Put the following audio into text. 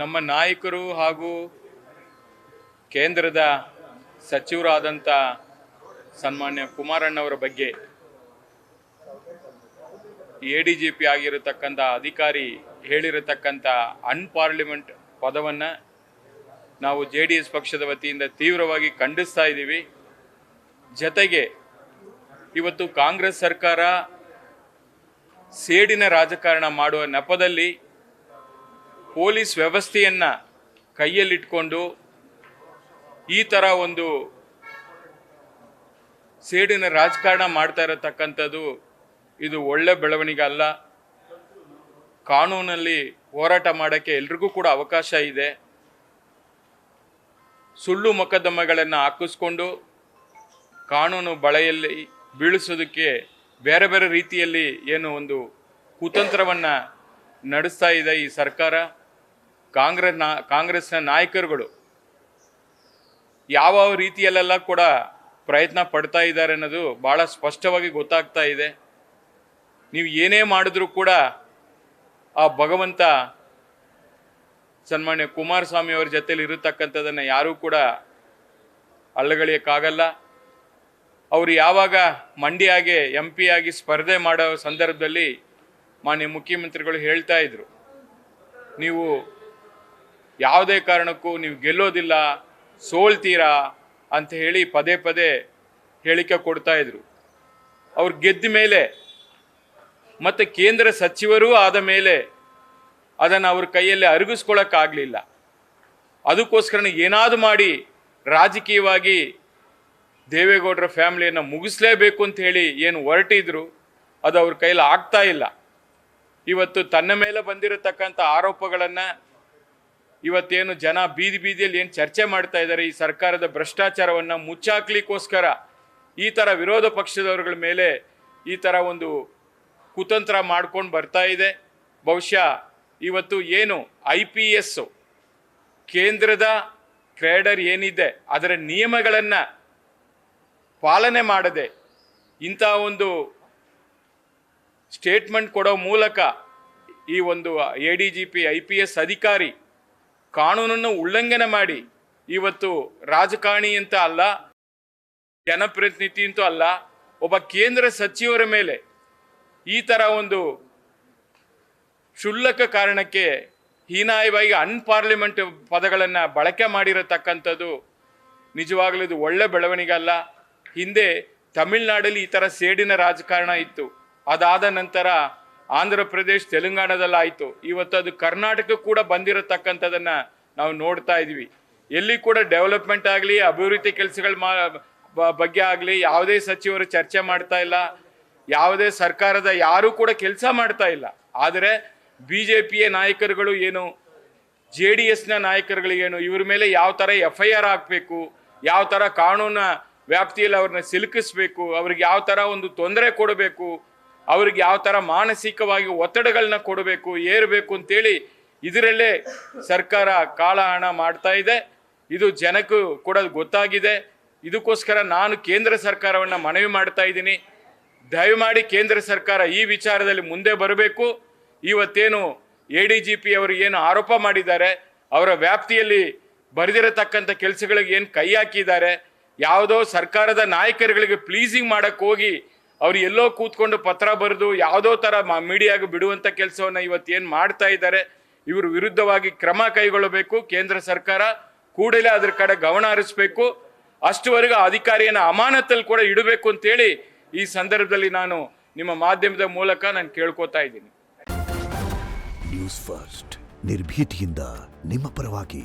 ನಮ್ಮ ನಾಯಕರು ಹಾಗೂ ಕೇಂದ್ರದ ಸಚಿವರಾದಂಥ ಸನ್ಮಾನ್ಯ ಕುಮಾರಣ್ಣವರ ಬಗ್ಗೆ ADGP ಆಗಿರತಕ್ಕಂಥ ಅಧಿಕಾರಿ ಹೇಳಿರತಕ್ಕಂಥ ಅನ್ಪಾರ್ಲಿಮೆಂಟ್ ಪದವನ್ನು ನಾವು JDS ಪಕ್ಷದ ವತಿಯಿಂದ ತೀವ್ರವಾಗಿ ಖಂಡಿಸ್ತಾ ಇದ್ದೀವಿ. ಜೊತೆಗೆ ಇವತ್ತು ಕಾಂಗ್ರೆಸ್ ಸರ್ಕಾರ ಸೇಡಿನ ರಾಜಕಾರಣ ಮಾಡುವ ನೆಪದಲ್ಲಿ ಪೊಲೀಸ್ ವ್ಯವಸ್ಥೆಯನ್ನು ಕೈಯಲ್ಲಿಟ್ಕೊಂಡು ಈ ಥರ ಒಂದು ಸೇಡಿನ ರಾಜಕಾರಣ ಮಾಡ್ತಾ ಇರತಕ್ಕಂಥದ್ದು ಇದು ಒಳ್ಳೆ ಬೆಳವಣಿಗೆ ಅಲ್ಲ. ಕಾನೂನಲ್ಲಿ ಹೋರಾಟ ಮಾಡೋಕ್ಕೆ ಎಲ್ರಿಗೂ ಕೂಡ ಅವಕಾಶ ಇದೆ. ಸುಳ್ಳು ಮೊಕದ್ದಮೆಗಳನ್ನು ಹಾಕಿಸ್ಕೊಂಡು ಕಾನೂನು ಬಳೆಯಲ್ಲಿ ಬೀಳಿಸೋದಕ್ಕೆ ಬೇರೆ ಬೇರೆ ರೀತಿಯಲ್ಲಿ ಏನು ಒಂದು ಕುತಂತ್ರವನ್ನು ನಡೆಸ್ತಾ ಇದೆ ಈ ಸರ್ಕಾರ. ಕಾಂಗ್ರೆಸ್ನ ನಾಯಕರುಗಳು ಯಾವ ರೀತಿಯಲ್ಲೆಲ್ಲ ಕೂಡ ಪ್ರಯತ್ನ ಪಡ್ತಾ ಇದ್ದಾರೆ ಅನ್ನೋದು ಭಾಳ ಸ್ಪಷ್ಟವಾಗಿ ಗೊತ್ತಾಗ್ತಾ ಇದೆ. ನೀವು ಏನೇ ಮಾಡಿದ್ರೂ ಕೂಡ ಆ ಭಗವಂತ ಸನ್ಮಾನ್ಯ ಕುಮಾರಸ್ವಾಮಿ ಅವರ ಜೊತೆಲಿ ಇರತಕ್ಕಂಥದ್ದನ್ನು ಯಾರೂ ಕೂಡ ಅಲ್ಲಗಳೆಯೋಕ್ಕಾಗಲ್ಲ. ಅವರು ಯಾವಾಗ ಮಂಡ್ಯಗೆ MP ಆಗಿ ಸ್ಪರ್ಧೆ ಮಾಡೋ ಸಂದರ್ಭದಲ್ಲಿ ಮಾನ್ಯ ಮುಖ್ಯಮಂತ್ರಿಗಳು ಹೇಳ್ತಾ ಇದ್ರು, ನೀವು ಯಾವುದೇ ಕಾರಣಕ್ಕೂ ನೀವು ಗೆಲ್ಲೋದಿಲ್ಲ, ಸೋಲ್ತೀರಾ ಅಂತ ಹೇಳಿ ಪದೇ ಪದೇ ಹೇಳಿಕೆ ಕೊಡ್ತಾ ಇದ್ರು. ಅವ್ರು ಗೆದ್ದ ಮೇಲೆ ಮತ್ತು ಕೇಂದ್ರ ಸಚಿವರೂ ಆದ ಮೇಲೆ ಅದನ್ನು ಅವ್ರ ಕೈಯಲ್ಲಿ ಅರಗಿಸ್ಕೊಳ್ಳೋಕ್ಕಾಗಲಿಲ್ಲ. ಅದಕ್ಕೋಸ್ಕರ ಏನಾದರೂ ಮಾಡಿ ರಾಜಕೀಯವಾಗಿ ದೇವೇಗೌಡರ ಫ್ಯಾಮಿಲಿಯನ್ನು ಮುಗಿಸ್ಲೇಬೇಕು ಅಂತ ಹೇಳಿ ಏನು ಹೊರಟಿದ್ರು ಅದು ಅವ್ರ ಕೈಯಲ್ಲಿ ಆಗ್ತಾ ಇಲ್ಲ. ಇವತ್ತು ತನ್ನ ಮೇಲೆ ಬಂದಿರತಕ್ಕಂಥ ಆರೋಪಗಳನ್ನು ಇವತ್ತೇನು ಜನ ಬೀದಿ ಬೀದಿಯಲ್ಲಿ ಏನು ಚರ್ಚೆ ಮಾಡ್ತಾ ಇದ್ದಾರೆ, ಈ ಸರ್ಕಾರದ ಭ್ರಷ್ಟಾಚಾರವನ್ನು ಮುಚ್ಚಾಕ್ಲಿಕ್ಕೋಸ್ಕರ ಈ ಥರ ವಿರೋಧ ಪಕ್ಷದವರುಗಳ ಮೇಲೆ ಈ ಥರ ಒಂದು ಕುತಂತ್ರ ಮಾಡ್ಕೊಂಡು ಬರ್ತಾ ಇದೆ. ಬಹುಶಃ ಇವತ್ತು ಏನು IPS ಕೇಂದ್ರದ ಕ್ಯಾಡರ್ ಏನಿದೆ ಅದರ ನಿಯಮಗಳನ್ನು ಪಾಲನೆ ಮಾಡದೆ ಇಂಥ ಒಂದು ಸ್ಟೇಟ್ಮೆಂಟ್ ಕೊಡೋ ಮೂಲಕ ಈ ಒಂದು ADGP IPS ಅಧಿಕಾರಿ ಕಾನೂನನ್ನು ಉಲ್ಲಂಘನೆ ಮಾಡಿ ಇವತ್ತು ರಾಜಕಾರಣಿ ಅಂತ ಅಲ್ಲ, ಜನಪ್ರತಿನಿಧಿ ಅಂತೂ ಅಲ್ಲ, ಒಬ್ಬ ಕೇಂದ್ರ ಸಚಿವರ ಮೇಲೆ ಈ ಥರ ಒಂದು ಕ್ಷುಲ್ಲಕ ಕಾರಣಕ್ಕೆ ಹೀನಾಯವಾಗಿ ಅನ್ಪಾರ್ಲಿಮೆಂಟ್ ಪದಗಳನ್ನು ಬಳಕೆ ಮಾಡಿರತಕ್ಕಂಥದ್ದು ನಿಜವಾಗಲೂ ಇದು ಒಳ್ಳೆ ಬೆಳವಣಿಗೆ ಅಲ್ಲ. ಹಿಂದೆ ತಮಿಳುನಾಡಲ್ಲಿ ಈ ಥರ ಸೇಡಿನ ರಾಜಕಾರಣ ಇತ್ತು, ಅದಾದ ನಂತರ ಆಂಧ್ರ ಪ್ರದೇಶ್ ತೆಲಂಗಾಣದಲ್ಲಿ ಆಯಿತು, ಇವತ್ತು ಅದು ಕರ್ನಾಟಕ ಕೂಡ ಬಂದಿರತಕ್ಕಂಥದ್ದನ್ನು ನಾವು ನೋಡ್ತಾ ಇದ್ವಿ. ಎಲ್ಲಿ ಕೂಡ ಡೆವಲಪ್ಮೆಂಟ್ ಆಗಲಿ ಅಭಿವೃದ್ಧಿ ಕೆಲಸಗಳ ಬಗ್ಗೆ ಆಗಲಿ ಯಾವುದೇ ಸಚಿವರು ಚರ್ಚೆ ಮಾಡ್ತಾ ಇಲ್ಲ, ಯಾವುದೇ ಸರ್ಕಾರದ ಯಾರೂ ಕೂಡ ಕೆಲಸ ಮಾಡ್ತಾ ಇಲ್ಲ. ಆದರೆ BJPಯ ನಾಯಕರುಗಳು ಏನು, JDSನ ನಾಯಕರುಗಳಿಗೇನು ಇವ್ರ ಮೇಲೆ ಯಾವ ಥರ FIR ಹಾಕಬೇಕು, ಯಾವ ಥರ ಕಾನೂನ ವ್ಯಾಪ್ತಿಯಲ್ಲಿ ಅವ್ರನ್ನ ಸಿಲುಕಿಸ್ಬೇಕು, ಅವ್ರಿಗೆ ಯಾವ ಥರ ಒಂದು ತೊಂದರೆ ಕೊಡಬೇಕು, ಅವ್ರಿಗೆ ಯಾವ ಥರ ಮಾನಸಿಕವಾಗಿ ಒತ್ತಡಗಳನ್ನ ಕೊಡಬೇಕು, ಏರಬೇಕು ಅಂತೇಳಿ ಇದರಲ್ಲೇ ಸರ್ಕಾರ ಕಾಲಹರಣ ಮಾಡ್ತಾ ಇದೆ. ಇದು ಜನಕ್ಕೂ ಕೂಡ ಗೊತ್ತಾಗಿದೆ. ಇದಕ್ಕೋಸ್ಕರ ನಾನು ಕೇಂದ್ರ ಸರ್ಕಾರವನ್ನು ಮನವಿ ಮಾಡ್ತಾ ಇದ್ದೀನಿ, ದಯಮಾಡಿ ಕೇಂದ್ರ ಸರ್ಕಾರ ಈ ವಿಚಾರದಲ್ಲಿ ಮುಂದೆ ಬರಬೇಕು. ಇವತ್ತೇನು ADGP ಅವರು ಏನು ಆರೋಪ ಮಾಡಿದ್ದಾರೆ, ಅವರ ವ್ಯಾಪ್ತಿಯಲ್ಲಿ ಬರೆದಿರತಕ್ಕಂಥ ಕೆಲಸಗಳಿಗೆ ಏನು ಕೈ ಹಾಕಿದ್ದಾರೆ, ಯಾವುದೋ ಸರ್ಕಾರದ ನಾಯಕರುಗಳಿಗೆ ಪ್ಲೀಸಿಂಗ್ ಮಾಡೋಕ್ಕೆ ಹೋಗಿ ಅವ್ರು ಎಲ್ಲೋ ಕೂತ್ಕೊಂಡು ಪತ್ರ ಬರೆದು ಯಾವುದೋ ಥರ ಮೀಡಿಯಾಗೆ ಬಿಡುವಂಥ ಕೆಲಸವನ್ನು ಇವತ್ತೇನು ಮಾಡ್ತಾ ಇದ್ದಾರೆ, ಇವರು ವಿರುದ್ಧವಾಗಿ ಕ್ರಮ ಕೈಗೊಳ್ಳಬೇಕು. ಕೇಂದ್ರ ಸರ್ಕಾರ ಕೂಡಲೇ ಅದ್ರ ಕಡೆ ಗಮನ ಹರಿಸಬೇಕು. ಅಷ್ಟುವರೆಗೂ ಅಧಿಕಾರಿಯನ್ನು ಅಮಾನತಲ್ಲಿ ಕೂಡ ಇಡಬೇಕು ಅಂತೇಳಿ ಈ ಸಂದರ್ಭದಲ್ಲಿ ನಾನು ನಿಮ್ಮ ಮಾಧ್ಯಮದ ಮೂಲಕ ನಾನು ಕೇಳ್ಕೊತಾ ಇದ್ದೀನಿ. ನ್ಯೂಸ್ ಫಸ್ಟ್ ನಿರ್ಭೀತಿಯಿಂದ ನಿಮ್ಮ ಪರವಾಗಿ.